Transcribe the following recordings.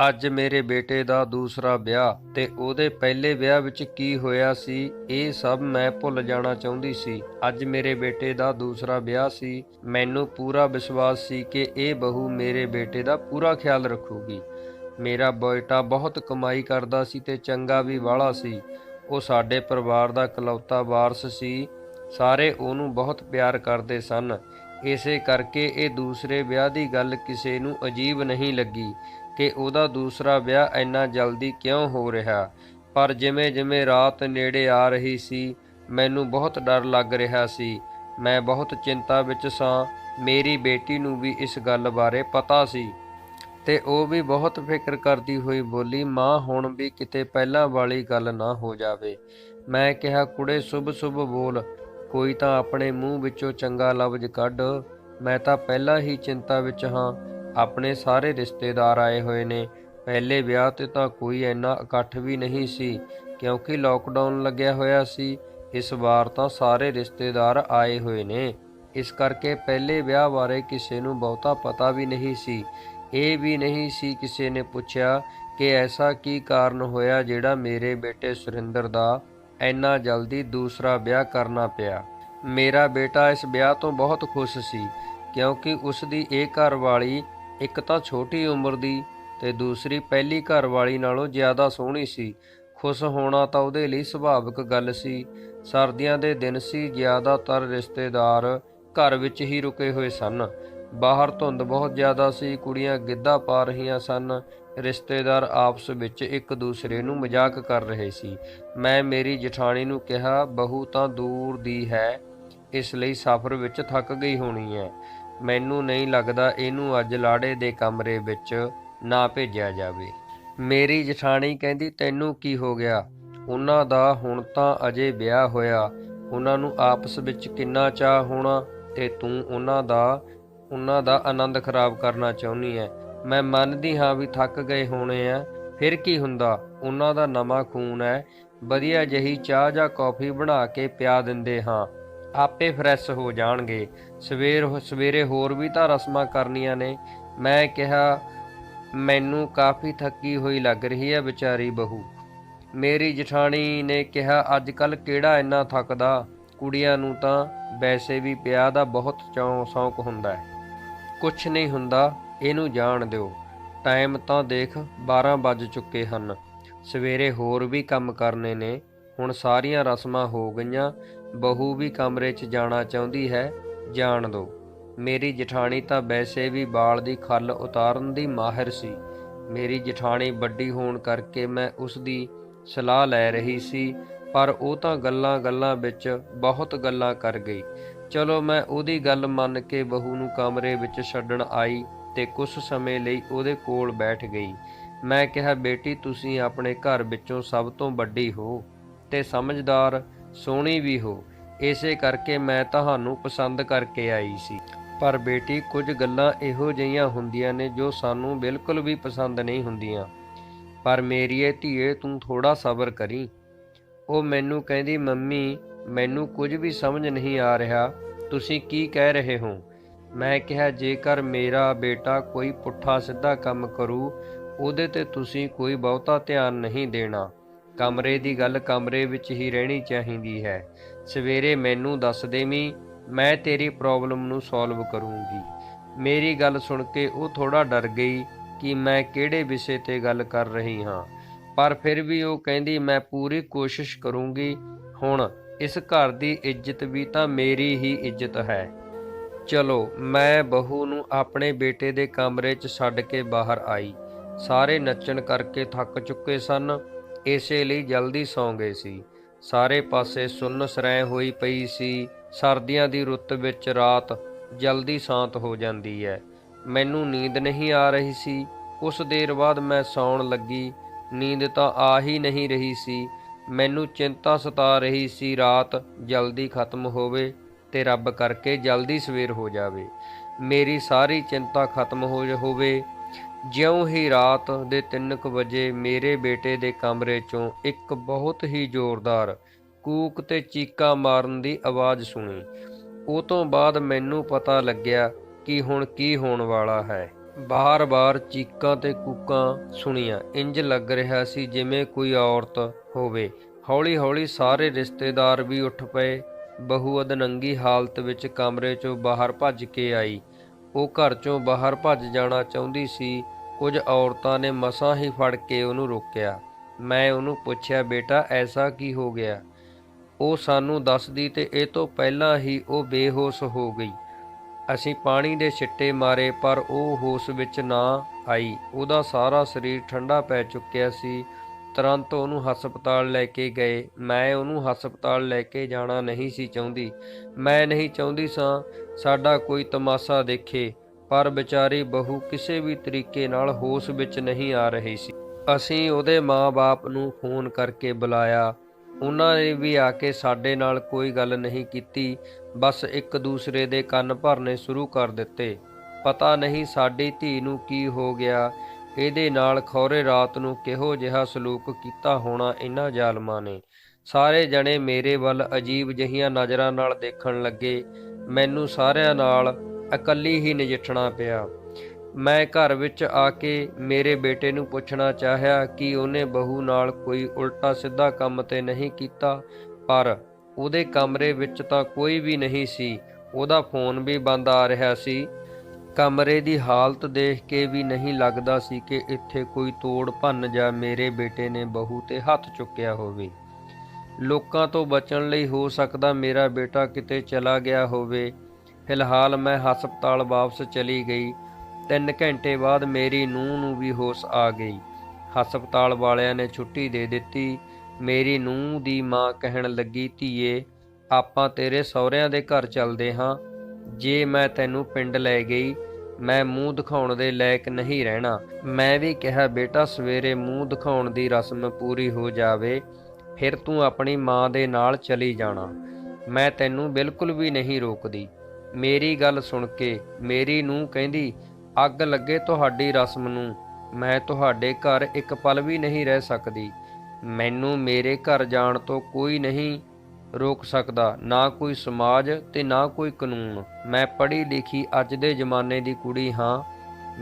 ਅੱਜ ਮੇਰੇ ਬੇਟੇ ਦਾ ਦੂਸਰਾ ਵਿਆਹ ਤੇ ਉਹਦੇ ਪਹਿਲੇ ਵਿਆਹ ਵਿੱਚ ਕੀ ਹੋਇਆ ਸੀ, ਇਹ ਸਭ ਮੈਂ ਭੁੱਲ ਜਾਣਾ ਚਾਹੁੰਦੀ ਸੀ। ਅੱਜ ਮੇਰੇ ਬੇਟੇ ਦਾ ਦੂਸਰਾ ਵਿਆਹ ਸੀ। ਮੈਨੂੰ ਪੂਰਾ ਵਿਸ਼ਵਾਸ ਸੀ ਕਿ ਇਹ ਬਹੂ ਮੇਰੇ ਬੇਟੇ ਦਾ ਪੂਰਾ ਖਿਆਲ ਰੱਖੂਗੀ। ਮੇਰਾ ਬੇਟਾ ਬਹੁਤ ਕਮਾਈ ਕਰਦਾ ਸੀ ਤੇ ਚੰਗਾ ਵੀ ਵਾਲਾ ਸੀ। ਉਹ ਸਾਡੇ ਪਰਿਵਾਰ ਦਾ ਇਕਲੌਤਾ ਵਾਰਸ ਸੀ। ਸਾਰੇ ਉਹਨੂੰ ਬਹੁਤ ਪਿਆਰ ਕਰਦੇ ਸਨ। ਇਸੇ ਕਰਕੇ ਇਹ ਦੂਸਰੇ ਵਿਆਹ ਦੀ ਗੱਲ ਕਿਸੇ ਨੂੰ ਅਜੀਬ ਨਹੀਂ ਲੱਗੀ ਕਿ ਉਹਦਾ ਦੂਸਰਾ ਵਿਆਹ ਇੰਨਾ ਜਲਦੀ ਕਿਉਂ ਹੋ ਰਿਹਾ। ਪਰ ਜਿਵੇਂ ਜਿਵੇਂ ਰਾਤ ਨੇੜੇ ਆ ਰਹੀ ਸੀ, ਮੈਨੂੰ ਬਹੁਤ ਡਰ ਲੱਗ ਰਿਹਾ ਸੀ। ਮੈਂ ਬਹੁਤ ਚਿੰਤਾ ਵਿੱਚ ਸਾਂ। ਮੇਰੀ ਬੇਟੀ ਨੂੰ ਵੀ ਇਸ ਗੱਲ ਬਾਰੇ ਪਤਾ ਸੀ ਤੇ ਉਹ ਵੀ ਬਹੁਤ ਫਿਕਰ ਕਰਦੀ ਹੋਈ ਬੋਲੀ, ਮਾਂ ਹੁਣ ਵੀ ਕਿਤੇ ਪਹਿਲਾਂ ਵਾਲੀ ਗੱਲ ਨਾ ਹੋ ਜਾਵੇ। ਮੈਂ ਕਿਹਾ, ਕੁੜੇ ਸ਼ੁਭ ਸ਼ੁਭ ਬੋਲ, ਕੋਈ ਤਾਂ ਆਪਣੇ ਮੂੰਹ ਵਿੱਚੋਂ ਚੰਗਾ ਲਫ਼ਜ਼ ਕੱਢ। ਮੈਂ ਤਾਂ ਪਹਿਲਾਂ ਹੀ ਚਿੰਤਾ ਵਿੱਚ ਹਾਂ। ਆਪਣੇ ਸਾਰੇ ਰਿਸ਼ਤੇਦਾਰ ਆਏ ਹੋਏ ਨੇ। ਪਹਿਲੇ ਵਿਆਹ 'ਤੇ ਤਾਂ ਕੋਈ ਇੰਨਾ ਇਕੱਠ ਵੀ ਨਹੀਂ ਸੀ ਕਿਉਂਕਿ ਲੋਕਡਾਊਨ ਲੱਗਿਆ ਹੋਇਆ ਸੀ। ਇਸ ਵਾਰ ਤਾਂ ਸਾਰੇ ਰਿਸ਼ਤੇਦਾਰ ਆਏ ਹੋਏ ਨੇ। ਇਸ ਕਰਕੇ ਪਹਿਲੇ ਵਿਆਹ ਬਾਰੇ ਕਿਸੇ ਨੂੰ ਬਹੁਤਾ ਪਤਾ ਵੀ ਨਹੀਂ ਸੀ। ਇਹ ਵੀ ਨਹੀਂ ਸੀ ਕਿਸੇ ਨੇ ਪੁੱਛਿਆ ਕਿ ਐਸਾ ਕੀ ਕਾਰਨ ਹੋਇਆ ਜਿਹੜਾ ਮੇਰੇ ਬੇਟੇ ਸੁਰਿੰਦਰ ਦਾ ਇੰਨਾ ਜਲਦੀ ਦੂਸਰਾ ਵਿਆਹ ਕਰਨਾ ਪਿਆ। ਮੇਰਾ ਬੇਟਾ ਇਸ ਵਿਆਹ ਤੋਂ ਬਹੁਤ ਖੁਸ਼ ਸੀ ਕਿਉਂਕਿ ਉਸ ਦੀ ਇਹ ਘਰਵਾਲੀ ਇੱਕ ਤਾਂ ਛੋਟੀ ਉਮਰ ਦੀ ਤੇ ਦੂਸਰੀ ਪਹਿਲੀ ਘਰਵਾਲੀ ਨਾਲੋਂ ਜ਼ਿਆਦਾ ਸੋਹਣੀ ਸੀ। ਖੁਸ਼ ਹੋਣਾ ਤਾਂ ਉਹਦੇ ਲਈ ਸੁਭਾਵਿਕ ਗੱਲ ਸੀ। ਸਰਦੀਆਂ ਦੇ ਦਿਨ ਸੀ। ਜ਼ਿਆਦਾਤਰ ਰਿਸ਼ਤੇਦਾਰ ਘਰ ਵਿੱਚ ਹੀ ਰੁਕੇ ਹੋਏ ਸਨ। ਬਾਹਰ ਧੁੰਦ ਬਹੁਤ ਜ਼ਿਆਦਾ ਸੀ। ਕੁੜੀਆਂ ਗਿੱਧਾ ਪਾ ਰਹੀਆਂ ਸਨ। ਰਿਸ਼ਤੇਦਾਰ ਆਪਸ ਵਿੱਚ ਇੱਕ ਦੂਸਰੇ ਨੂੰ ਮਜ਼ਾਕ ਕਰ ਰਹੇ ਸੀ। ਮੈਂ ਮੇਰੀ ਜਠਾਣੀ ਨੂੰ ਕਿਹਾ, ਬਹੂ ਤਾਂ ਦੂਰ ਦੀ ਹੈ, ਇਸ ਲਈ ਸਫ਼ਰ ਵਿੱਚ ਥੱਕ ਗਈ ਹੋਣੀ ਹੈ। ਮੈਨੂੰ ਨਹੀਂ ਲੱਗਦਾ ਇਹਨੂੰ ਅੱਜ ਲਾੜੇ ਦੇ ਕਮਰੇ ਵਿੱਚ ਨਾ ਭੇਜਿਆ ਜਾਵੇ। ਮੇਰੀ ਜਠਾਣੀ ਕਹਿੰਦੀ, ਤੈਨੂੰ ਕੀ ਹੋ ਗਿਆ? ਉਹਨਾਂ ਦਾ ਹੁਣ ਤਾਂ ਅਜੇ ਵਿਆਹ ਹੋਇਆ। ਉਹਨਾਂ ਨੂੰ ਆਪਸ ਵਿੱਚ ਕਿੰਨਾ ਚਾਅ ਹੋਣਾ ਤੇ ਤੂੰ ਉਹਨਾਂ ਦਾ ਆਨੰਦ ਖਰਾਬ ਕਰਨਾ ਚਾਹੁੰਦੀ ਹੈ। ਮੈਂ ਮੰਨਦੀ ਹਾਂ ਵੀ ਥੱਕ ਗਏ ਹੋਣੇ ਆ, ਫਿਰ ਕੀ ਹੁੰਦਾ? ਉਹਨਾਂ ਦਾ ਨਵਾਂ ਖੂਨ ਹੈ। ਵਧੀਆ ਜਿਹੀ ਚਾਹ ਜਾਂ ਕੌਫੀ ਬਣਾ ਕੇ ਪਿਆ ਦਿੰਦੇ ਹਾਂ, ਆਪੇ ਫਰੈਸ਼ ਹੋ ਜਾਣਗੇ। ਸਵੇਰੇ ਹੋਰ ਵੀ ਤਾਂ ਰਸਮਾਂ ਕਰਨੀਆਂ ਨੇ। ਮੈਂ ਕਿਹਾ, ਮੈਨੂੰ ਕਾਫੀ ਥੱਕੀ ਹੋਈ ਲੱਗ ਰਹੀ ਹੈ ਵਿਚਾਰੀ ਬਹੂ। ਮੇਰੀ ਜਠਾਣੀ ਨੇ ਕਿਹਾ, ਅੱਜ ਕੱਲ੍ਹ ਕਿਹੜਾ ਇੰਨਾ ਥੱਕਦਾ? ਕੁੜੀਆਂ ਨੂੰ ਤਾਂ ਵੈਸੇ ਵੀ ਵਿਆਹ ਦਾ ਬਹੁਤ ਸ਼ੌਂਕ ਹੁੰਦਾ ਹੈ। ਕੁਛ ਨਹੀਂ ਹੁੰਦਾ, ਇਹਨੂੰ ਜਾਣ ਦਿਓ। ਟਾਈਮ ਤਾਂ ਦੇਖ 12 ਵੱਜ ਚੁੱਕੇ ਹਨ। ਸਵੇਰੇ ਹੋਰ ਵੀ ਕੰਮ ਕਰਨੇ ਨੇ। ਹੁਣ ਸਾਰੀਆਂ ਰਸਮਾਂ ਹੋ ਗਈਆਂ। ਬਹੂ ਵੀ ਕਮਰੇ 'ਚ ਜਾਣਾ ਚਾਹੁੰਦੀ ਹੈ, ਜਾਣ ਦਿਓ। ਮੇਰੀ ਜਠਾਣੀ ਤਾਂ ਵੈਸੇ ਵੀ ਵਾਲ ਦੀ ਖੱਲ ਉਤਾਰਨ ਦੀ ਮਾਹਿਰ ਸੀ। ਮੇਰੀ ਜਠਾਣੀ ਵੱਡੀ ਹੋਣ ਕਰਕੇ ਮੈਂ ਉਸ ਦੀ ਸਲਾਹ ਲੈ ਰਹੀ ਸੀ, ਪਰ ਉਹ ਤਾਂ ਗੱਲਾਂ ਵਿੱਚ ਬਹੁਤ ਗੱਲਾਂ ਕਰ ਗਈ। ਚਲੋ ਮੈਂ ਉਹਦੀ ਗੱਲ ਮੰਨ ਕੇ ਬਹੂ ਨੂੰ ਕਮਰੇ ਵਿੱਚ ਛੱਡਣ ਆਈ ਤੇ ਕੁਝ ਸਮੇਂ ਲਈ ਉਹਦੇ ਕੋਲ ਬੈਠ ਗਈ। ਮੈਂ ਕਿਹਾ, ਬੇਟੀ ਤੁਸੀਂ ਆਪਣੇ ਘਰ ਵਿੱਚੋਂ ਸਭ ਤੋਂ ਵੱਡੀ ਹੋ ਤੇ ਸਮਝਦਾਰ, ਸੋਹਣੀ ਵੀ ਹੋ। ਇਸੇ ਕਰਕੇ ਮੈਂ ਤੁਹਾਨੂੰ ਪਸੰਦ ਕਰਕੇ ਆਈ ਸੀ। ਪਰ ਬੇਟੀ, ਕੁਝ ਗੱਲਾਂ ਇਹੋ ਜਿਹੀਆਂ ਹੁੰਦੀਆਂ ਨੇ ਜੋ ਸਾਨੂੰ ਬਿਲਕੁਲ ਵੀ ਪਸੰਦ ਨਹੀਂ ਹੁੰਦੀਆਂ। ਪਰ ਮੇਰੀਏ ਧੀਏ, ਤੂੰ ਥੋੜ੍ਹਾ ਸਬਰ ਕਰੀਂ। ਉਹ ਮੈਨੂੰ ਕਹਿੰਦੀ, ਮੰਮੀ ਮੈਨੂੰ ਕੁਝ ਵੀ ਸਮਝ ਨਹੀਂ ਆ ਰਿਹਾ, ਤੁਸੀਂ ਕੀ ਕਹਿ ਰਹੇ ਹੋ? ਮੈਂ ਕਿਹਾ, ਜੇਕਰ ਮੇਰਾ ਬੇਟਾ ਕੋਈ ਪੁੱਠਾ ਸਿੱਧਾ ਕੰਮ ਕਰੂ, ਉਹਦੇ ਤੇ ਤੁਸੀਂ ਕੋਈ ਬਹੁਤਾ ਧਿਆਨ ਨਹੀਂ ਦੇਣਾ। ਕਮਰੇ ਦੀ ਗੱਲ ਕਮਰੇ ਵਿੱਚ ਹੀ ਰਹਿਣੀ ਚਾਹੀਦੀ ਹੈ। ਸਵੇਰੇ ਮੈਨੂੰ ਦੱਸ ਦੇਵੀਂ, ਮੈਂ ਤੇਰੀ ਪ੍ਰੋਬਲਮ ਨੂੰ ਸੋਲਵ ਕਰੂੰਗੀ। ਮੇਰੀ ਗੱਲ ਸੁਣ ਕੇ ਉਹ ਥੋੜ੍ਹਾ ਡਰ ਗਈ ਕਿ ਮੈਂ ਕਿਹੜੇ ਵਿਸ਼ੇ 'ਤੇ ਗੱਲ ਕਰ ਰਹੀ ਹਾਂ, ਪਰ ਫਿਰ ਵੀ ਉਹ ਕਹਿੰਦੀ, ਮੈਂ ਪੂਰੀ ਕੋਸ਼ਿਸ਼ ਕਰੂੰਗੀ। ਹੁਣ ਇਸ ਘਰ ਦੀ ਇੱਜ਼ਤ ਵੀ ਤਾਂ ਮੇਰੀ ਹੀ ਇੱਜ਼ਤ ਹੈ। ਚਲੋ, ਮੈਂ ਬਹੂ ਨੂੰ ਆਪਣੇ ਬੇਟੇ ਦੇ ਕਮਰੇ 'ਚ ਛੱਡ ਕੇ ਬਾਹਰ ਆਈ। ਸਾਰੇ ਨੱਚਣ ਕਰਕੇ ਥੱਕ ਚੁੱਕੇ ਸਨ, ਇਸੇ ਲਈ ਜਲਦੀ ਸੌਂ ਗਏ ਸੀ। ਸਾਰੇ ਪਾਸੇ ਸੁੰਨ ਸਰਾਏ ਹੋਈ ਪਈ ਸੀ। ਸਰਦੀਆਂ ਦੀ ਰੁੱਤ ਵਿੱਚ ਰਾਤ ਜਲਦੀ ਸ਼ਾਂਤ ਹੋ ਜਾਂਦੀ ਹੈ। ਮੈਨੂੰ ਨੀਂਦ ਨਹੀਂ ਆ ਰਹੀ ਸੀ। ਕੁਛ ਦੇਰ ਬਾਅਦ ਮੈਂ ਸੌਣ ਲੱਗੀ। ਨੀਂਦ ਤਾਂ ਆ ਹੀ ਨਹੀਂ ਰਹੀ ਸੀ। ਮੈਨੂੰ ਚਿੰਤਾ ਸਤਾ ਰਹੀ ਸੀ, ਰਾਤ ਜਲਦੀ ਖਤਮ ਹੋਵੇ ਤੇ ਰੱਬ ਕਰਕੇ ਜਲਦੀ ਸਵੇਰ ਹੋ ਜਾਵੇ। ਮੇਰੀ ਸਾਰੀ ਚਿੰਤਾ ਖਤਮ ਹੋਵੇ। ਜਿਉਂ ਹੀ ਰਾਤ ਦੇ 3 ਵਜੇ ਮੇਰੇ ਬੇਟੇ ਦੇ ਕਮਰੇ 'ਚੋਂ ਇੱਕ ਬਹੁਤ ਹੀ ਜ਼ੋਰਦਾਰ ਕੂਕ ਤੇ ਚੀਕਾਂ ਮਾਰਨ ਦੀ ਆਵਾਜ਼ ਸੁਣੀ। ਉਹ ਤੋਂ ਬਾਅਦ ਮੈਨੂੰ ਪਤਾ ਲੱਗਿਆ ਕਿ ਹੁਣ ਕੀ ਹੋਣ ਵਾਲਾ ਹੈ। ਬਾਰ-ਬਾਰ ਚੀਕਾਂ ਤੇ ਕੂਕਾਂ ਸੁਣੀਆਂ। ਇੰਜ ਲੱਗ ਰਿਹਾ ਸੀ ਜਿਵੇਂ ਕੋਈ ਔਰਤ ਹੋਵੇ। ਹੌਲੀ-ਹੌਲੀ ਸਾਰੇ ਰਿਸ਼ਤੇਦਾਰ ਵੀ ਉੱਠ ਪਏ। ਬਹੂ ਅਧਨੰਗੀ ਹਾਲਤ ਵਿੱਚ ਕਮਰੇ 'ਚੋਂ ਬਾਹਰ ਭੱਜ ਕੇ ਆਈ। ਉਹ ਘਰ 'ਚੋਂ ਬਾਹਰ ਭੱਜ ਜਾਣਾ ਚਾਹੁੰਦੀ ਸੀ। ਕੁਝ ਔਰਤਾਂ ਨੇ ਮਸਾਂ ਹੀ ਫੜ ਕੇ ਉਹਨੂੰ ਰੋਕਿਆ। ਮੈਂ ਉਹਨੂੰ ਪੁੱਛਿਆ, ਬੇਟਾ ਐਸਾ ਕੀ ਹੋ ਗਿਆ? ਉਹ ਸਾਨੂੰ ਦੱਸਦੀ ਤੇ ਇਹ ਤੋਂ ਪਹਿਲਾਂ ਹੀ ਉਹ ਬੇਹੋਸ਼ ਹੋ ਗਈ। ਅਸੀਂ ਪਾਣੀ ਦੇ ਛਿੱਟੇ ਮਾਰੇ ਪਰ ਉਹ ਹੋਸ਼ ਵਿੱਚ ਨਾ ਆਈ। ਉਹਦਾ ਸਾਰਾ ਸਰੀਰ ਠੰਡਾ ਪੈ ਚੁੱਕਿਆ ਸੀ। ਤੁਰੰਤ ਉਹਨੂੰ ਹਸਪਤਾਲ ਲੈ ਕੇ ਗਏ। ਮੈਂ ਉਹਨੂੰ ਹਸਪਤਾਲ ਲੈ ਕੇ ਜਾਣਾ ਨਹੀਂ ਸੀ ਚਾਹੁੰਦੀ। ਮੈਂ ਨਹੀਂ ਚਾਹੁੰਦੀ ਸਾਂ ਸਾਡਾ ਕੋਈ ਤਮਾਸ਼ਾ ਦੇਖੇ, ਪਰ ਵਿਚਾਰੀ ਬਹੂ ਕਿਸੇ ਵੀ ਤਰੀਕੇ ਨਾਲ ਹੋਸ਼ ਵਿੱਚ ਨਹੀਂ ਆ ਰਹੀ ਸੀ। ਅਸੀਂ ਉਹਦੇ ਮਾਂ-ਬਾਪ ਨੂੰ ਫੋਨ ਕਰਕੇ ਬੁਲਾਇਆ। ਉਹਨਾਂ ਨੇ ਵੀ ਆ ਕੇ ਸਾਡੇ ਨਾਲ ਕੋਈ ਗੱਲ ਨਹੀਂ ਕੀਤੀ, ਬਸ ਇੱਕ ਦੂਸਰੇ ਦੇ ਕੰਨ ਭਰਨੇ ਸ਼ੁਰੂ ਕਰ ਦਿੱਤੇ। ਪਤਾ ਨਹੀਂ ਸਾਡੀ ਧੀ ਨੂੰ ਕੀ ਹੋ ਗਿਆ। ਇਹਦੇ ਨਾਲ ਖੌਰੇ ਰਾਤ ਨੂੰ ਕਿਹੋ ਜਿਹਾ ਸਲੂਕ ਕੀਤਾ ਹੋਣਾ ਇਹਨਾਂ ਜ਼ਾਲਮਾਂ ਨੇ। ਸਾਰੇ ਜਣੇ ਮੇਰੇ ਵੱਲ ਅਜੀਬ ਜਿਹੀਆਂ ਨਜ਼ਰਾਂ ਨਾਲ ਦੇਖਣ ਲੱਗੇ। ਮੈਨੂੰ ਸਾਰਿਆਂ ਨਾਲ ਇਕੱਲੀ ਹੀ ਨਜਿੱਠਣਾ ਪਿਆ। ਮੈਂ ਘਰ ਵਿੱਚ ਆ ਕੇ ਮੇਰੇ ਬੇਟੇ ਨੂੰ ਪੁੱਛਣਾ ਚਾਹਿਆ ਕਿ ਉਹਨੇ ਬਹੂ ਨਾਲ ਕੋਈ ਉਲਟਾ ਸਿੱਧਾ ਕੰਮ ਤੇ ਨਹੀਂ ਕੀਤਾ, ਪਰ ਉਹਦੇ ਕਮਰੇ ਵਿੱਚ ਤਾਂ ਕੋਈ ਵੀ ਨਹੀਂ ਸੀ। ਉਹਦਾ ਫੋਨ ਵੀ ਬੰਦ ਆ ਰਿਹਾ ਸੀ। ਕਮਰੇ ਦੀ ਹਾਲਤ ਦੇਖ ਕੇ ਵੀ ਨਹੀਂ ਲੱਗਦਾ ਸੀ ਕਿ ਇੱਥੇ ਕੋਈ ਤੋੜ ਭੰਨ ਜਾਂ ਮੇਰੇ ਬੇਟੇ ਨੇ ਬਹੂ ਤੇ ਹੱਥ ਚੁੱਕਿਆ ਹੋਵੇ। ਲੋਕਾਂ ਤੋਂ ਬਚਣ ਲਈ ਹੋ ਸਕਦਾ ਮੇਰਾ ਬੇਟਾ ਕਿਤੇ ਚਲਾ ਗਿਆ ਹੋਵੇ। ਫਿਲਹਾਲ ਮੈਂ ਹਸਪਤਾਲ ਵਾਪਸ ਚਲੀ ਗਈ। 3 ਘੰਟੇ ਬਾਅਦ ਮੇਰੀ ਨੂੰਹ ਨੂੰ ਵੀ ਹੋਸ਼ ਆ ਗਈ। ਹਸਪਤਾਲ ਵਾਲਿਆਂ ਨੇ ਛੁੱਟੀ ਦੇ ਦਿੱਤੀ। ਮੇਰੀ ਨੂੰਹ ਦੀ ਮਾਂ ਕਹਿਣ ਲੱਗੀ, ਧੀਏ ਆਪਾਂ ਤੇਰੇ ਸਹੁਰਿਆਂ ਦੇ ਘਰ ਚੱਲਦੇ ਹਾਂ। ਜੇ ਮੈਂ ਤੈਨੂੰ ਪਿੰਡ ਲੈ ਗਈ, ਮੈਂ ਮੂੰਹ ਦਿਖਾਉਣ ਦੇ ਲਾਇਕ ਨਹੀਂ ਰਹਿਣਾ। ਮੈਂ ਵੀ ਕਿਹਾ, ਬੇਟਾ ਸਵੇਰੇ ਮੂੰਹ ਦਿਖਾਉਣ ਦੀ ਰਸਮ ਪੂਰੀ ਹੋ ਜਾਵੇ, ਫਿਰ ਤੂੰ ਆਪਣੀ ਮਾਂ ਦੇ ਨਾਲ ਚਲੀ ਜਾਣਾ। ਮੈਂ ਤੈਨੂੰ ਬਿਲਕੁਲ ਵੀ ਨਹੀਂ ਰੋਕਦੀ। ਮੇਰੀ ਗੱਲ ਸੁਣ ਕੇ ਮੇਰੀ ਨੂੰਹ ਕਹਿੰਦੀ, ਅੱਗ ਲੱਗੇ ਤੁਹਾਡੀ ਰਸਮ ਨੂੰ, ਮੈਂ ਤੁਹਾਡੇ ਘਰ ਇੱਕ ਪਲ ਵੀ ਨਹੀਂ ਰਹਿ ਸਕਦੀ। ਮੈਨੂੰ ਮੇਰੇ ਘਰ ਜਾਣ ਤੋਂ ਕੋਈ ਨਹੀਂ ਰੋਕ ਸਕਦਾ, ਨਾ ਕੋਈ ਸਮਾਜ ਤੇ ਨਾ ਕੋਈ ਕਾਨੂੰਨ। ਮੈਂ ਪੜ੍ਹੀ ਲਿਖੀ ਅੱਜ ਦੇ ਜ਼ਮਾਨੇ ਦੀ ਕੁੜੀ ਹਾਂ।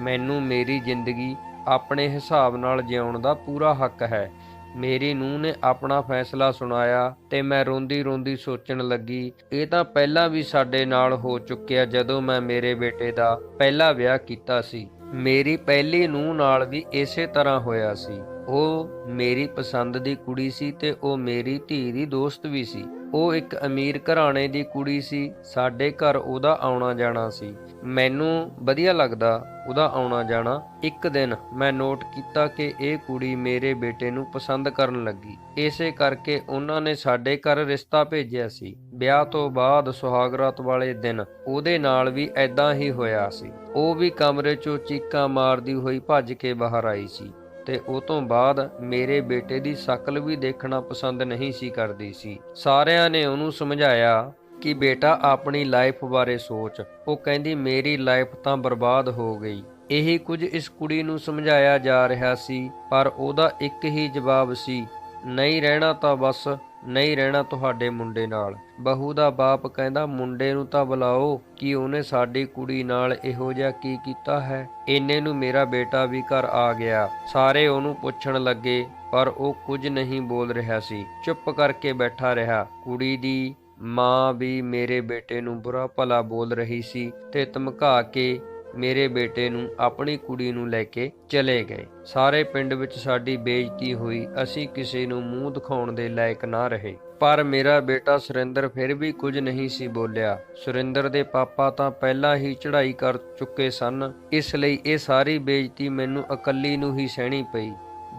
ਮੈਨੂੰ ਮੇਰੀ ਜ਼ਿੰਦਗੀ ਆਪਣੇ ਹਿਸਾਬ ਨਾਲ ਜਿਉਣ ਦਾ ਪੂਰਾ ਹੱਕ ਹੈ। ਮੇਰੀ ਨੂੰਹ ਨੇ ਆਪਣਾ ਫੈਸਲਾ ਸੁਣਾਇਆ ਤੇ ਮੈਂ ਰੋਂਦੀ ਰੋਂਦੀ ਸੋਚਣ ਲੱਗੀ, ਇਹ ਤਾਂ ਪਹਿਲਾਂ ਵੀ ਸਾਡੇ ਨਾਲ ਹੋ ਚੁੱਕਿਆ ਜਦੋਂ ਮੈਂ ਮੇਰੇ ਬੇਟੇ ਦਾ ਪਹਿਲਾ ਵਿਆਹ ਕੀਤਾ ਸੀ। ਮੇਰੀ ਪਹਿਲੀ ਨੂੰਹ ਨਾਲ ਵੀ ਇਸੇ ਤਰ੍ਹਾਂ ਹੋਇਆ ਸੀ। ਉਹ ਮੇਰੀ ਪਸੰਦ ਦੀ ਕੁੜੀ ਸੀ ਤੇ ਉਹ ਮੇਰੀ ਧੀ ਦੀ ਦੋਸਤ ਵੀ ਸੀ। ਉਹ ਇੱਕ ਅਮੀਰ ਘਰਾਣੇ ਦੀ ਕੁੜੀ ਸੀ। ਸਾਡੇ ਘਰ ਉਹਦਾ ਆਉਣਾ ਜਾਣਾ ਸੀ। ਮੈਨੂੰ ਵਧੀਆ ਲੱਗਦਾ ਉਹਦਾ ਆਉਣਾ ਜਾਣਾ। ਇੱਕ ਦਿਨ ਮੈਂ ਨੋਟ ਕੀਤਾ ਕਿ ਇਹ ਕੁੜੀ ਮੇਰੇ ਬੇਟੇ ਨੂੰ ਪਸੰਦ ਕਰਨ ਲੱਗੀ। ਇਸੇ ਕਰਕੇ ਉਹਨਾਂ ਨੇ ਸਾਡੇ ਘਰ ਰਿਸ਼ਤਾ ਭੇਜਿਆ ਸੀ। ਵਿਆਹ ਤੋਂ ਬਾਅਦ ਸੁਹਾਗਰਾਤ ਵਾਲੇ ਦਿਨ ਉਹਦੇ ਨਾਲ ਵੀ ਐਦਾਂ ਹੀ ਹੋਇਆ ਸੀ। ਉਹ ਵੀ ਕਮਰੇ 'ਚੋਂ ਚੀਕਾਂ ਮਾਰਦੀ ਹੋਈ ਭੱਜ ਕੇ ਬਾਹਰ ਆਈ ਸੀ ਤੇ ਉਹ ਤੋਂ ਬਾਅਦ ਮੇਰੇ ਬੇਟੇ ਦੀ ਸ਼ਕਲ ਵੀ ਦੇਖਣਾ ਪਸੰਦ ਨਹੀਂ ਸੀ ਕਰਦੀ ਸੀ। ਸਾਰਿਆਂ ਨੇ ਉਹਨੂੰ ਸਮਝਾਇਆ ਕਿ ਬੇਟਾ ਆਪਣੀ ਲਾਈਫ ਬਾਰੇ ਸੋਚ। ਉਹ ਕਹਿੰਦੀ, ਮੇਰੀ ਲਾਈਫ ਤਾਂ ਬਰਬਾਦ ਹੋ ਗਈ। ਇਹੀ ਕੁਝ ਇਸ ਕੁੜੀ ਨੂੰ ਸਮਝਾਇਆ ਜਾ ਰਿਹਾ ਸੀ, ਪਰ ਉਹਦਾ ਇੱਕ ਹੀ ਜਵਾਬ ਸੀ, ਨਹੀਂ ਰਹਿਣਾ ਤਾਂ ਬਸ ਨਹੀਂ ਰਹਿਣਾ ਤੁਹਾਡੇ ਮੁੰਡੇ ਨਾਲ। ਬਹੂ ਦਾ ਬਾਪ ਕਹਿੰਦਾ, ਮੁੰਡੇ ਨੂੰ ਤਾਂ ਬੁਲਾਓ, ਕਿ ਉਹਨੇ ਸਾਡੀ ਕੁੜੀ ਨਾਲ ਇਹੋ ਜਿਹਾ ਕੀ ਕੀਤਾ ਹੈ। ਇੰਨੇ ਨੂੰ ਮੇਰਾ ਬੇਟਾ ਵੀ ਘਰ ਆ ਗਿਆ। ਸਾਰੇ ਉਹਨੂੰ ਪੁੱਛਣ ਲੱਗੇ, ਪਰ ਉਹ ਕੁਝ ਨਹੀਂ ਬੋਲ ਰਿਹਾ ਸੀ, ਚੁੱਪ ਕਰਕੇ ਬੈਠਾ ਰਿਹਾ। ਕੁੜੀ ਦੀ ਮਾਂ ਵੀ ਮੇਰੇ ਬੇਟੇ ਨੂੰ ਬੁਰਾ ਭਲਾ ਬੋਲ ਰਹੀ ਸੀ ਤੇ ਧਮਕਾ ਕੇ ਮੇਰੇ ਬੇਟੇ ਨੂੰ ਆਪਣੀ ਕੁੜੀ ਨੂੰ ਲੈ ਕੇ ਚਲੇ ਗਏ। ਸਾਰੇ ਪਿੰਡ ਵਿੱਚ ਸਾਡੀ ਬੇਇੱਜ਼ਤੀ ਹੋਈ। ਅਸੀਂ ਕਿਸੇ ਨੂੰ ਮੂੰਹ ਦਿਖਾਉਣ ਦੇ ਲਾਇਕ ਨਾ ਰਹੇ। ਪਰ ਮੇਰਾ ਬੇਟਾ ਸੁਰਿੰਦਰ ਫਿਰ ਵੀ ਕੁਝ ਨਹੀਂ ਸੀ ਬੋਲਿਆ। ਸੁਰਿੰਦਰ ਦੇ ਪਾਪਾ ਤਾਂ ਪਹਿਲਾਂ ਹੀ ਚੜ੍ਹਾਈ ਕਰ ਚੁੱਕੇ ਸਨ, ਇਸ ਲਈ ਇਹ ਸਾਰੀ ਬੇਇੱਜ਼ਤੀ ਮੈਨੂੰ ਇਕੱਲੀ ਨੂੰ ਹੀ ਸਹਿਣੀ ਪਈ।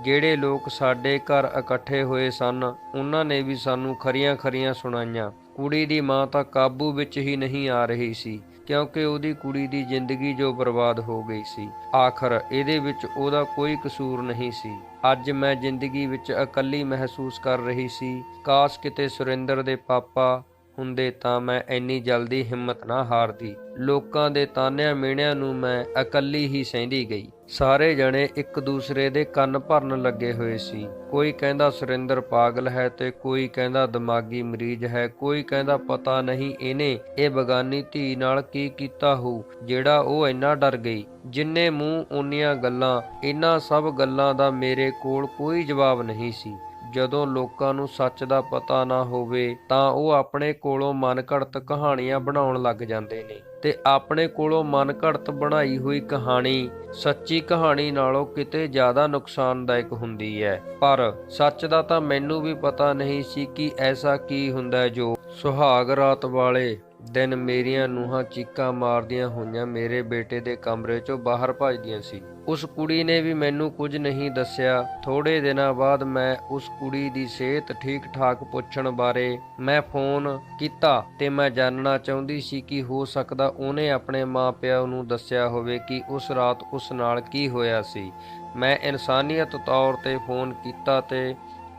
ਜਿਹੜੇ ਲੋਕ ਸਾਡੇ ਘਰ ਇਕੱਠੇ ਹੋਏ ਸਨ, ਉਹਨਾਂ ਨੇ ਵੀ ਸਾਨੂੰ ਖਰੀਆਂ ਸੁਣਾਈਆਂ। ਕੁੜੀ ਦੀ ਮਾਂ ਤਾਂ ਕਾਬੂ ਵਿੱਚ ਹੀ ਨਹੀਂ ਆ ਰਹੀ ਸੀ, ਕਿਉਂਕਿ ਉਹਦੀ ਕੁੜੀ ਦੀ ਜ਼ਿੰਦਗੀ ਜੋ ਬਰਬਾਦ ਹੋ ਗਈ ਸੀ। ਆਖਰ ਇਹਦੇ ਵਿੱਚ ਉਹਦਾ ਕੋਈ ਕਸੂਰ ਨਹੀਂ ਸੀ। ਅੱਜ ਮੈਂ ਜ਼ਿੰਦਗੀ ਵਿੱਚ ਇਕੱਲੀ ਮਹਿਸੂਸ ਕਰ ਰਹੀ ਸੀ। ਕਾਸ਼ ਕਿਤੇ ਸੁਰਿੰਦਰ ਦੇ ਪਾਪਾ ਹੁੰਦੇ ਤਾਂ ਮੈਂ ਇੰਨੀ ਜਲਦੀ ਹਿੰਮਤ ਨਾ ਹਾਰਦੀ। ਲੋਕਾਂ ਦੇ ਤਾਨਿਆਂ ਮਿਹਣਿਆਂ ਨੂੰ ਮੈਂ ਇਕੱਲੀ ਹੀ ਸਹਿੰਦੀ ਗਈ। ਸਾਰੇ ਜਣੇ ਇੱਕ ਦੂਸਰੇ ਦੇ ਕੰਨ ਭਰਨ ਲੱਗੇ ਹੋਏ ਸੀ। ਕੋਈ ਕਹਿੰਦਾ ਸੁਰਿੰਦਰ ਪਾਗਲ ਹੈ ਤੇ ਕੋਈ ਕਹਿੰਦਾ ਦਿਮਾਗੀ ਮਰੀਜ਼ ਹੈ, ਕੋਈ ਕਹਿੰਦਾ ਪਤਾ ਨਹੀਂ ਇਹਨੇ ਇਹ ਬਗਾਨੀ ਧੀ ਨਾਲ ਕੀ ਕੀਤਾ ਹੋਊ ਜਿਹੜਾ ਉਹ ਇੰਨਾ ਡਰ ਗਈ। ਜਿੰਨੇ ਮੂੰਹ ਓਨੀਆਂ ਗੱਲਾਂ। ਇਹਨਾਂ ਸਭ ਗੱਲਾਂ ਦਾ ਮੇਰੇ ਕੋਲ ਕੋਈ ਜਵਾਬ ਨਹੀਂ ਸੀ। ਜਦੋਂ ਲੋਕਾਂ ਨੂੰ ਸੱਚ ਦਾ ਪਤਾ ਨਾ ਹੋਵੇ ਤਾਂ ਉਹ ਆਪਣੇ ਕੋਲੋਂ ਮਨਘੜਤ ਕਹਾਣੀਆਂ ਬਣਾਉਣ ਲੱਗ ਜਾਂਦੇ ਨੇ, ਤੇ ਆਪਣੇ ਕੋਲੋਂ ਮਨਘੜਤ ਬਣਾਈ ਹੋਈ ਕਹਾਣੀ ਸੱਚੀ ਕਹਾਣੀ ਨਾਲੋਂ ਕਿਤੇ ਜ਼ਿਆਦਾ ਨੁਕਸਾਨਦਾਇਕ ਹੁੰਦੀ ਹੈ। ਪਰ ਸੱਚ ਦਾ ਤਾਂ ਮੈਨੂੰ ਵੀ ਪਤਾ ਨਹੀਂ ਸੀ ਕਿ ਐਸਾ ਕੀ ਹੁੰਦਾ ਜੋ ਸੁਹਾਗ ਰਾਤ ਵਾਲੇ ਦਿਨ ਮੇਰੀਆਂ ਨੂੰਹਾਂ ਚੀਕਾਂ ਮਾਰਦੀਆਂ ਹੋਈਆਂ ਮੇਰੇ ਬੇਟੇ ਦੇ ਕਮਰੇ 'ਚੋਂ ਬਾਹਰ ਭੱਜਦੀਆਂ ਸੀ। ਉਸ ਕੁੜੀ ਨੇ ਵੀ ਮੈਨੂੰ ਕੁਝ ਨਹੀਂ ਦੱਸਿਆ। ਥੋੜੇ ਦਿਨਾਂ ਬਾਅਦ ਮੈਂ ਉਸ ਕੁੜੀ ਦੀ ਸਿਹਤ ਠੀਕ ਠਾਕ ਪੁੱਛਣ ਬਾਰੇ ਮੈਂ ਫੋਨ ਕੀਤਾ ਤੇ ਮੈਂ ਜਾਣਨਾ ਚਾਹੁੰਦੀ ਸੀ ਕਿ ਹੋ ਸਕਦਾ ਉਹਨੇ ਆਪਣੇ ਮਾਪਿਆਂ ਨੂੰ ਦੱਸਿਆ ਹੋਵੇ ਕਿ ਉਸ ਰਾਤ ਉਸ ਨਾਲ ਕੀ ਹੋਇਆ ਸੀ। ਮੈਂ ਇਨਸਾਨੀਅਤ ਤੌਰ ਤੇ ਫੋਨ ਕੀਤਾ ਤੇ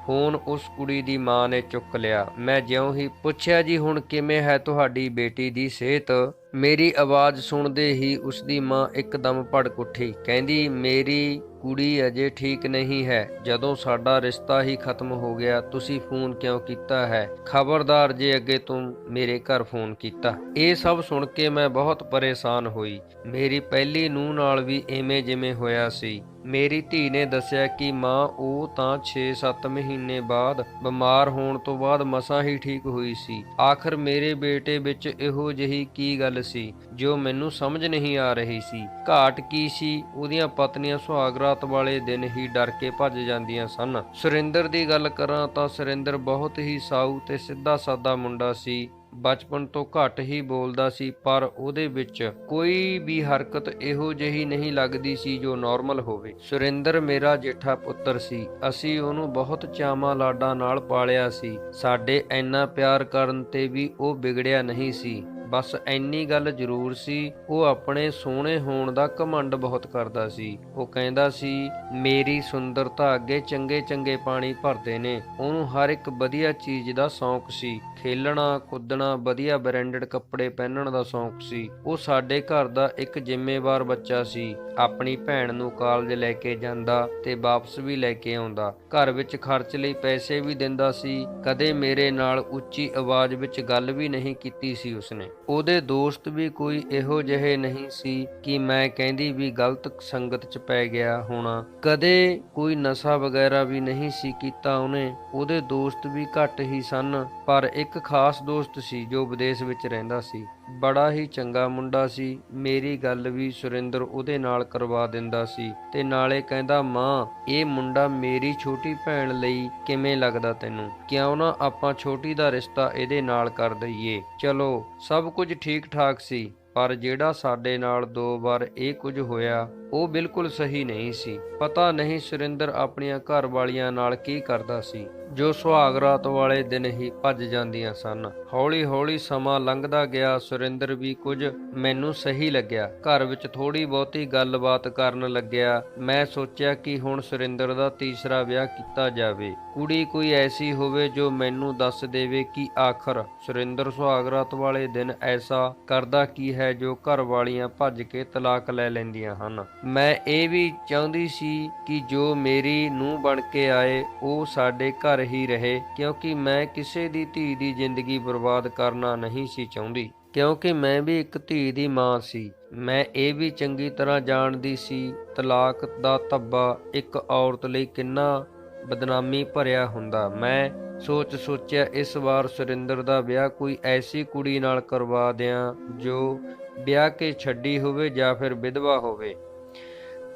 ਫੋਨ ਉਸ ਕੁੜੀ ਦੀ ਮਾਂ ਨੇ ਚੁੱਕ ਲਿਆ। ਮੈਂ ਜਿਉਂ ਹੀ ਪੁੱਛਿਆ, ਜੀ ਹੁਣ ਕਿਵੇਂ ਹੈ ਤੁਹਾਡੀ ਬੇਟੀ ਦੀ ਸਿਹਤ? ਮੇਰੀ ਆਵਾਜ਼ ਸੁਣਦੇ ਹੀ ਉਸਦੀ ਮਾਂ ਇੱਕਦਮ ਭੜਕ ਉੱਠੀ। ਕਹਿੰਦੀ, ਮੇਰੀ ਕੁੜੀ ਅਜੇ ਠੀਕ ਨਹੀਂ ਹੈ। ਜਦੋਂ ਸਾਡਾ ਰਿਸ਼ਤਾ ਹੀ ਖਤਮ ਹੋ ਗਿਆ ਤੁਸੀਂ ਫੋਨ ਕਿਉਂ ਕੀਤਾ ਹੈ? ਖਬਰਦਾਰ ਜੇ ਅੱਗੇ ਤੂੰ ਮੇਰੇ ਘਰ ਫੋਨ ਕੀਤਾ। ਇਹ ਸਭ ਸੁਣ ਕੇ ਮੈਂ ਬਹੁਤ ਪਰੇਸ਼ਾਨ ਹੋਈ। ਮੇਰੀ ਪਹਿਲੀ ਨੂੰਹ ਨਾਲ ਵੀ ਐਵੇਂ ਜਿਵੇਂ ਹੋਇਆ ਸੀ। ਮੇਰੀ ਧੀ ਨੇ ਦੱਸਿਆ ਕਿ ਮਾਂ ਉਹ ਤਾਂ 6-7 ਮਹੀਨੇ ਬਾਅਦ ਬਿਮਾਰ ਹੋਣ ਤੋਂ ਬਾਅਦ ਮਸਾਂ ਹੀ ਠੀਕ ਹੋਈ ਸੀ। ਆਖਰ ਮੇਰੇ ਬੇਟੇ ਵਿੱਚ ਇਹੋ ਜਿਹੀ ਕੀ ਗੱਲ ਸੀ ਜੋ ਮੈਨੂੰ ਸਮਝ ਨਹੀਂ ਆ ਰਹੀ ਸੀ? ਘਾਟ ਕੀ ਸੀ? ਉਹਦੀਆਂ ਪਤਨੀਆਂ ਸੁਹਾਗ ਰਾਤ ਵਾਲੇ ਦਿਨ ਹੀ ਡਰ ਕੇ ਭੱਜ ਜਾਂਦੀਆਂ ਸਨ। ਸੁਰਿੰਦਰ ਦੀ ਗੱਲ ਕਰਾਂ ਤਾਂ ਸੁਰਿੰਦਰ ਬਹੁਤ ਹੀ ਸਾਊ ਤੇ ਸਿੱਧਾ ਸਾਦਾ ਮੁੰਡਾ ਸੀ। ਬਚਪਨ ਤੋਂ ਘੱਟ ਹੀ ਬੋਲਦਾ ਸੀ, ਪਰ ਉਹਦੇ ਵਿੱਚ ਕੋਈ ਵੀ ਹਰਕਤ ਇਹੋ ਜਿਹੀ ਨਹੀਂ ਲੱਗਦੀ ਸੀ ਜੋ ਨਾਰਮਲ ਹੋਵੇ। ਸੁਰਿੰਦਰ ਮੇਰਾ ਜੇਠਾ ਪੁੱਤਰ ਸੀ। ਅਸੀਂ ਉਹਨੂੰ ਬਹੁਤ ਚਾਵਾਂ ਲਾਡਾਂ ਨਾਲ ਪਾਲਿਆ ਸੀ। ਸਾਡੇ ਇੰਨਾ ਪਿਆਰ ਕਰਨ ਤੇ ਵੀ ਉਹ ਵਿਗੜਿਆ ਨਹੀਂ ਸੀ। ਬਸ ਇੰਨੀ ਗੱਲ ਜ਼ਰੂਰ ਸੀ, ਉਹ ਆਪਣੇ ਸੋਹਣੇ ਹੋਣ ਦਾ ਘਮੰਡ ਬਹੁਤ ਕਰਦਾ ਸੀ। ਉਹ ਕਹਿੰਦਾ ਸੀ ਮੇਰੀ ਸੁੰਦਰਤਾ ਅੱਗੇ ਚੰਗੇ ਚੰਗੇ ਪਾਣੀ ਭਰਦੇ ਨੇ। ਉਹਨੂੰ ਹਰ ਇੱਕ ਵਧੀਆ ਚੀਜ਼ ਦਾ ਸ਼ੌਂਕ ਸੀ। ਖੇਲਣਾ ਕੁੱਦਣਾ, ਵਧੀਆ ਬ੍ਰਾਂਡਡ ਕੱਪੜੇ ਪਹਿਨਣ ਦਾ ਸ਼ੌਂਕ ਸੀ। ਉਹ ਸਾਡੇ ਘਰ ਦਾ ਇੱਕ ਜ਼ਿੰਮੇਵਾਰ ਬੱਚਾ ਸੀ। ਆਪਣੀ ਭੈਣ ਨੂੰ ਕਾਲਜ ਲੈ ਕੇ ਜਾਂਦਾ ਤੇ ਵਾਪਸ ਵੀ ਲੈ ਕੇ ਆਉਂਦਾ। ਘਰ ਵਿੱਚ ਖਰਚ ਲਈ ਪੈਸੇ ਵੀ ਦਿੰਦਾ ਸੀ। ਕਦੇ ਮੇਰੇ ਨਾਲ ਉੱਚੀ ਆਵਾਜ਼ ਵਿੱਚ ਗੱਲ ਵੀ ਨਹੀਂ ਕੀਤੀ ਸੀ ਉਸਨੇ। ਉਹਦੇ ਦੋਸਤ ਵੀ ਕੋਈ ਇਹੋ ਜਿਹੇ ਨਹੀਂ ਸੀ ਕਿ ਮੈਂ ਕਹਿੰਦੀ ਵੀ ਗਲਤ ਸੰਗਤ 'ਚ ਪੈ ਗਿਆ ਹੋਣਾ। ਕਦੇ ਕੋਈ ਨਸ਼ਾ ਵਗੈਰਾ ਵੀ ਨਹੀਂ ਸੀ ਕੀਤਾ ਉਹਨੇ। ਉਹਦੇ ਦੋਸਤ ਵੀ ਘੱਟ ਹੀ ਸਨ, ਪਰ ਇੱਕ ਖਾਸ ਦੋਸਤ ਸੀ ਜੋ ਵਿਦੇਸ਼ ਵਿੱਚ ਰਹਿੰਦਾ ਸੀ। ਬੜਾ ਹੀ ਚੰਗਾ ਮੁੰਡਾ ਸੀ। ਮੇਰੀ ਗੱਲ ਵੀ ਸੁਰਿੰਦਰ ਉਹਦੇ ਨਾਲ ਕਰਵਾ ਦਿੰਦਾ ਸੀ ਤੇ ਨਾਲੇ ਕਹਿੰਦਾ, ਮਾਂ ਇਹ ਮੁੰਡਾ ਮੇਰੀ ਛੋਟੀ ਭੈਣ ਲਈ ਕਿਵੇਂ ਲੱਗਦਾ ਤੈਨੂੰ? ਕਿਉਂ ਨਾ ਆਪਾਂ ਛੋਟੀ ਦਾ ਰਿਸ਼ਤਾ ਇਹਦੇ ਨਾਲ ਕਰ ਦਈਏ। ਚਲੋ ਸਭ ਕੁਝ ਠੀਕ ਠਾਕ ਸੀ, ਪਰ ਜਿਹੜਾ ਸਾਡੇ ਨਾਲ 2 ਵਾਰ ਇਹ ਕੁਝ ਹੋਇਆ ਉਹ ਬਿਲਕੁਲ ਸਹੀ ਨਹੀਂ ਸੀ। ਪਤਾ ਨਹੀਂ ਸੁਰਿੰਦਰ ਆਪਣੀਆਂ ਘਰ ਵਾਲੀਆਂ ਨਾਲ ਕੀ ਕਰਦਾ ਸੀ ਜੋ ਸੁਹਾਗ ਰਾਤ ਵਾਲੇ ਦਿਨ ਹੀ ਭੱਜ ਜਾਂਦੀਆਂ ਸਨ। ਹੌਲੀ ਹੌਲੀ ਸਮਾਂ ਲੰਘਦਾ ਗਿਆ। ਸੁਰਿੰਦਰ ਵੀ ਕੁਝ ਮੈਨੂੰ ਸਹੀ ਲੱਗਿਆ। ਘਰ ਵਿੱਚ ਥੋੜੀ ਬਹੁਤੀ ਗੱਲਬਾਤ ਕਰਨ ਲੱਗਿਆ। ਮੈਂ ਸੋਚਿਆ ਕਿ ਹੁਣ ਸੁਰਿੰਦਰ ਦਾ ਤੀਸਰਾ ਵਿਆਹ ਕੀਤਾ ਜਾਵੇ। ਕੁੜੀ ਕੋਈ ਐਸੀ ਹੋਵੇ ਜੋ ਮੈਨੂੰ ਦੱਸ ਦੇਵੇ ਕਿ ਆਖਰ ਸੁਰਿੰਦਰ ਸੁਹਾਗ ਰਾਤ ਵਾਲੇ ਦਿਨ ਐਸਾ ਕਰਦਾ ਕੀ ਹੈ ਜੋ ਘਰ ਵਾਲੀਆਂ ਭੱਜ ਕੇ ਤਲਾਕ ਲੈ ਲੈਂਦੀਆਂ ਹਨ। ਮੈਂ ਇਹ ਵੀ ਚਾਹੁੰਦੀ ਸੀ ਕਿ ਜੋ ਮੇਰੀ ਨੂੰਹ ਬਣ ਕੇ ਆਏ ਉਹ ਸਾਡੇ ਘਰ ਹੀ ਰਹੇ, ਕਿਉਂਕਿ ਮੈਂ ਕਿਸੇ ਦੀ ਧੀ ਦੀ ਜ਼ਿੰਦਗੀ ਬਰਬਾਦ ਕਰਨਾ ਨਹੀਂ ਸੀ ਚਾਹੁੰਦੀ। ਕਿਉਂਕਿ ਮੈਂ ਵੀ ਇੱਕ ਧੀ ਦੀ ਮਾਂ ਸੀ। ਮੈਂ ਇਹ ਵੀ ਚੰਗੀ ਤਰ੍ਹਾਂ ਜਾਣਦੀ ਸੀ ਤਲਾਕ ਦਾ ਧੱਬਾ ਇੱਕ ਔਰਤ ਲਈ ਕਿੰਨਾ ਬਦਨਾਮੀ ਭਰਿਆ ਹੁੰਦਾ। ਮੈਂ ਸੋਚਿਆ ਇਸ ਵਾਰ ਸੁਰਿੰਦਰ ਦਾ ਵਿਆਹ ਕੋਈ ਐਸੀ ਕੁੜੀ ਨਾਲ ਕਰਵਾ ਦਿਆਂ ਜੋ ਵਿਆਹ ਕੇ ਛੱਡੀ ਹੋਵੇ ਜਾਂ ਫਿਰ ਵਿਧਵਾ ਹੋਵੇ।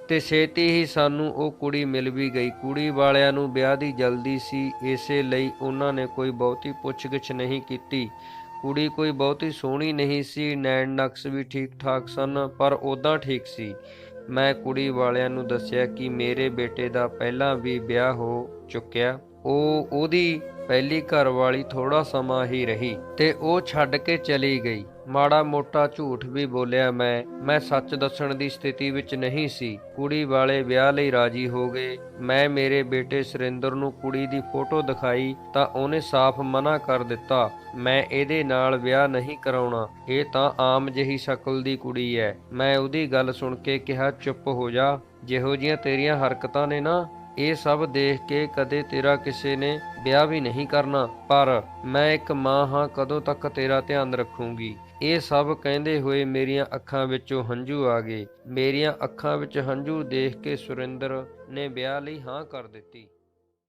ਤੇ ਛੇਤੀ ਹੀ ਸਾਨੂੰ ਉਹ ਕੁੜੀ ਮਿਲ ਵੀ ਗਈ। ਕੁੜੀ ਵਾਲਿਆਂ ਨੂੰ ਵਿਆਹ ਦੀ ਜਲਦੀ ਸੀ, ਇਸੇ ਲਈ ਉਹਨਾਂ ਨੇ ਕੋਈ ਬਹੁਤੀ ਪੁੱਛਗਿੱਛ ਨਹੀਂ ਕੀਤੀ। ਕੁੜੀ ਕੋਈ ਬਹੁਤੀ ਸੋਹਣੀ ਨਹੀਂ ਸੀ, ਨੈਣ ਨਕਸ਼ ਵੀ ਠੀਕ ਠਾਕ ਸਨ, ਪਰ ਉੱਦਾਂ ਠੀਕ ਸੀ। ਮੈਂ ਕੁੜੀ ਵਾਲਿਆਂ ਨੂੰ ਦੱਸਿਆ ਕਿ ਮੇਰੇ ਬੇਟੇ ਦਾ ਪਹਿਲਾਂ ਵੀ ਵਿਆਹ ਹੋ ਚੁੱਕਿਆ। ਉਹਦੀ ਪਹਿਲੀ ਘਰਵਾਲੀ ਥੋੜਾ ਸਮਾਂ ਹੀ ਰਹੀ ਤੇ ਉਹ ਛੱਡ ਕੇ ਚਲੀ ਗਈ। ਮਾੜਾ ਮੋਟਾ ਝੂਠ ਵੀ ਬੋਲਿਆ ਮੈਂ ਸੱਚ ਦੱਸਣ ਦੀ ਸਥਿਤੀ ਵਿੱਚ ਨਹੀਂ ਸੀ। ਕੁੜੀ ਵਾਲੇ ਵਿਆਹ ਲਈ ਰਾਜੀ ਹੋ ਗਏ। ਮੈਂ ਮੇਰੇ ਬੇਟੇ ਸੁਰਿੰਦਰ ਨੂੰ ਕੁੜੀ ਦੀ ਫੋਟੋ ਦਿਖਾਈ ਤਾਂ ਉਹਨੇ ਸਾਫ਼ ਮਨਾ ਕਰ ਦਿੱਤਾ। ਮੈਂ ਇਹਦੇ ਨਾਲ ਵਿਆਹ ਨਹੀਂ ਕਰਾਉਣਾ, ਇਹ ਤਾਂ ਆਮ ਜਿਹੀ ਸ਼ਕਲ ਦੀ ਕੁੜੀ ਹੈ। ਮੈਂ ਉਹਦੀ ਗੱਲ ਸੁਣ ਕੇ ਕਿਹਾ, ਚੁੱਪ ਹੋ ਜਾ, ਜਿਹੋ ਜਿਹੀਆਂ ਤੇਰੀਆਂ ਹਰਕਤਾਂ ਨੇ ਨਾ, ਇਹ ਸਭ ਦੇਖ ਕੇ ਕਦੇ ਤੇਰਾ ਕਿਸੇ ਨੇ ਵਿਆਹ ਵੀ ਨਹੀਂ ਕਰਨਾ। ਪਰ ਮੈਂ ਇੱਕ ਮਾਂ ਹਾਂ, ਕਦੋਂ ਤੱਕ ਤੇਰਾ ਧਿਆਨ ਰੱਖੂੰਗੀ। ਇਹ ਸਭ ਕਹਿੰਦੇ ਹੋਏ ਮੇਰੀਆਂ ਅੱਖਾਂ ਵਿੱਚੋਂ ਹੰਝੂ ਆ ਗਏ। ਮੇਰੀਆਂ ਅੱਖਾਂ ਵਿੱਚ ਹੰਝੂ ਦੇਖ ਕੇ ਸੁਰਿੰਦਰ ਨੇ ਵਿਆਹ ਲਈ ਹਾਂ ਕਰ ਦਿੱਤੀ।